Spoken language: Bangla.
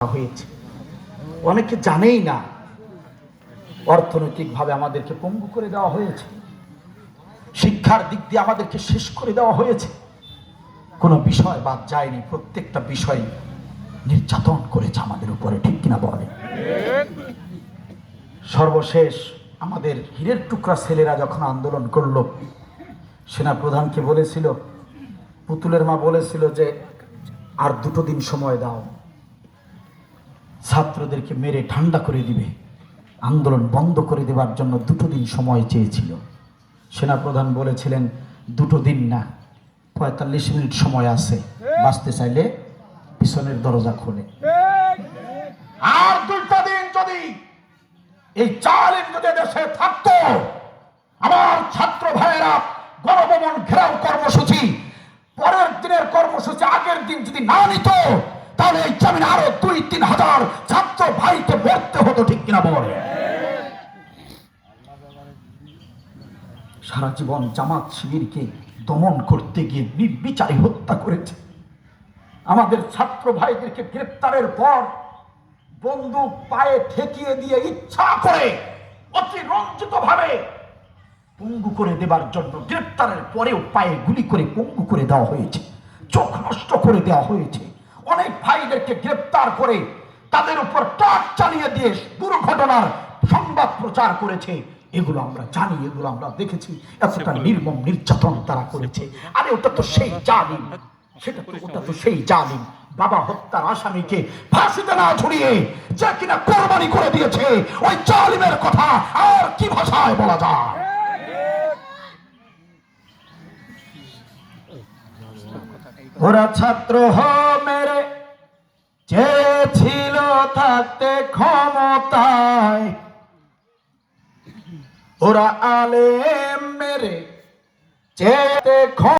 হয়েছে, অনেকে জানেই না অর্থনৈতিকভাবে আমাদেরকে পঙ্গু করে দেওয়া হয়েছে, শিক্ষার দিক দিয়ে আমাদেরকে শেষ করে দেওয়া হয়েছে। কোনো বিষয় বাদ যায়নি, প্রত্যেকটা বিষয় নির্যাতন করেছে আমাদের উপরে, ঠিক কিনা বলে? সর্বশেষ আমাদের হীরের টুকরা ছেলেরা যখন আন্দোলন করলো, সেনা প্রধানকে বলেছিল, পুতুলের মা বলেছিল যে আর 2 দিন সময় দাও, ছাত্রদেরকে মেরে ঠান্ডা করে দিবে, আন্দোলন বন্ধ করে দেওয়ার জন্য 2 দিন সময় চেয়েছিল। সেনাপ্রধান বলেছিলেন 2 দিন না, 45 মিনিট সময় আছে, বাঁচতে চাইলে পিছনের দরজা খোলে। আর 2 দিন যদি এই জালিম যদি দেশে থাকতো, আমার ছাত্র ভাইয়েরা গণভবন ঘেরাও কর্মসূচি পরের দিনের কর্মসূচি আগের দিন যদি না নিত, তাহলে এই জমিনে আরো 2-3 হাজার ছাত্র ভাইকে মরতে হতো, ঠিক কিনা বলে? সারা জীবন জামাত শিবিরকে দমন করতে গিয়ে নির্বিচারে হত্যা করেছে। আমাদের ছাত্র ভাইদেরকে গ্রেপ্তারের পর বন্দুক পায়ে ঠেকিয়ে দিয়ে ইচ্ছা করে অতিরঞ্জিত ভাবে পঙ্গু করে দেবার জন্য গ্রেপ্তারের পরেও পায়ে গুলি করে পঙ্গু করে দেওয়া হয়েছে, চোখ নষ্ট করে দেওয়া হয়েছে। অনেক ভাইদেরকে গ্রেপ্তার করে তাদের উপর ট্রাক চালিয়ে দিয়ে দুর্ঘটনার সংবাদ প্রচার করেছে। এগুলো আমরা জানি, এগুলো আমরা দেখেছি, এতটা নির্মম নির্যাতন তারা করেছে। আরে ওটা তো সেই জালিম, ওটা তো সেই জালিম বাবা হত্যার আসামিকে ফাঁসিতে না ঝুলিয়ে যে কিনা কোরবানি করে দিয়েছে, ওই জালিমের কথা আর কি ভাষায় বলা যায়? ওরা ছাত্র মেরে চেয়েছিল থাকতে ক্ষমতায়, ওরা আলেম মেরে চেয়ে